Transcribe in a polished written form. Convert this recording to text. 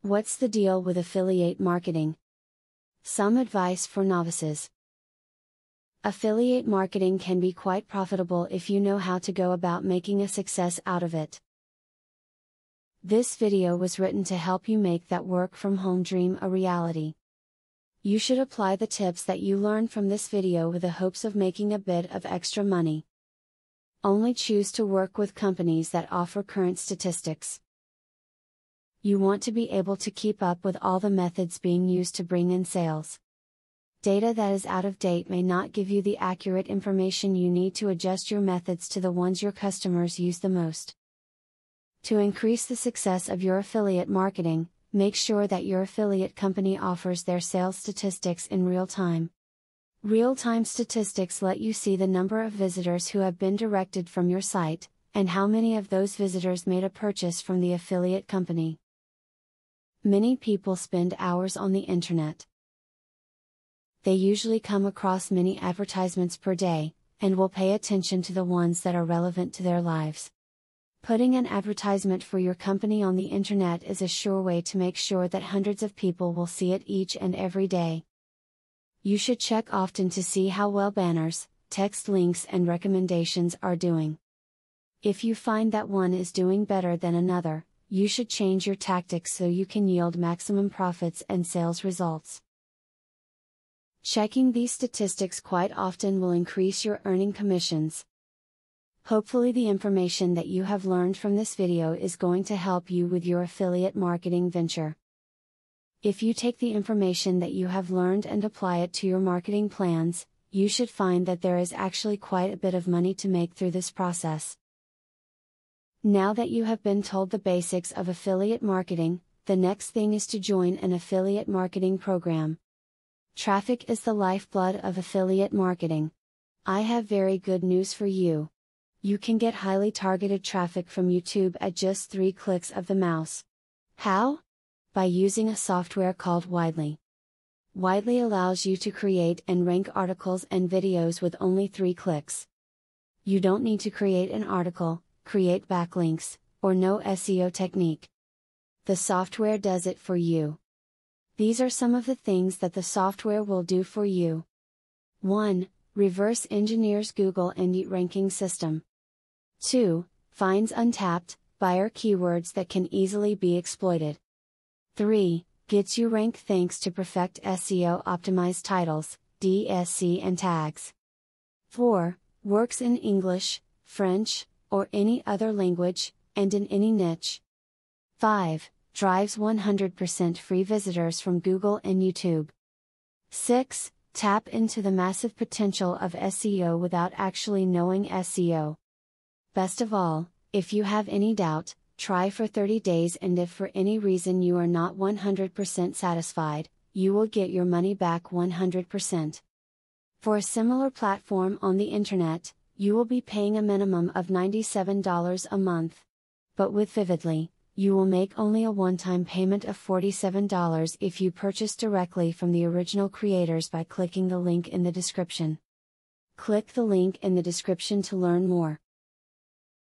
What's the deal with affiliate marketing? Some advice for novices. Affiliate marketing can be quite profitable if you know how to go about making a success out of it. This video was written to help you make that work from home dream a reality. You should apply the tips that you learned from this video with the hopes of making a bit of extra money. Only choose to work with companies that offer current statistics. You want to be able to keep up with all the methods being used to bring in sales. Data that is out of date may not give you the accurate information you need to adjust your methods to the ones your customers use the most. To increase the success of your affiliate marketing, make sure that your affiliate company offers their sales statistics in real time. Real-time statistics let you see the number of visitors who have been directed from your site, and how many of those visitors made a purchase from the affiliate company. Many people spend hours on the internet. They usually come across many advertisements per day, and will pay attention to the ones that are relevant to their lives. Putting an advertisement for your company on the internet is a sure way to make sure that hundreds of people will see it each and every day. You should check often to see how well banners, text links and recommendations are doing. If you find that one is doing better than another, you should change your tactics so you can yield maximum profits and sales results. Checking these statistics quite often will increase your earning commissions. Hopefully the information that you have learned from this video is going to help you with your affiliate marketing venture. If you take the information that you have learned and apply it to your marketing plans, you should find that there is actually quite a bit of money to make through this process. Now that you have been told the basics of affiliate marketing, the next thing is to join an affiliate marketing program. Traffic is the lifeblood of affiliate marketing. I have very good news for you. You can get highly targeted traffic from YouTube at just 3 clicks of the mouse. How? By using a software called Widely. Widely allows you to create and rank articles and videos with only 3 clicks. You don't need to create an article, create backlinks, or know SEO technique. The software does it for you. These are some of the things that the software will do for you. 1. Reverse engineers Google Indie ranking system. 2. Finds untapped, buyer keywords that can easily be exploited. 3. Gets you ranked thanks to Perfect SEO optimized titles, DSC and tags. 4. Works in English, French, or any other language, and in any niche. 5. Drives 100% free visitors from Google and YouTube. 6. Tap into the massive potential of SEO without actually knowing SEO. Best of all, if you have any doubt, try for 30 days, and if for any reason you are not 100% satisfied, you will get your money back 100%. For a similar platform on the internet, you will be paying a minimum of $97 a month. But with Vividly, you will make only a one-time payment of $47 if you purchase directly from the original creators by clicking the link in the description. Click the link in the description to learn more.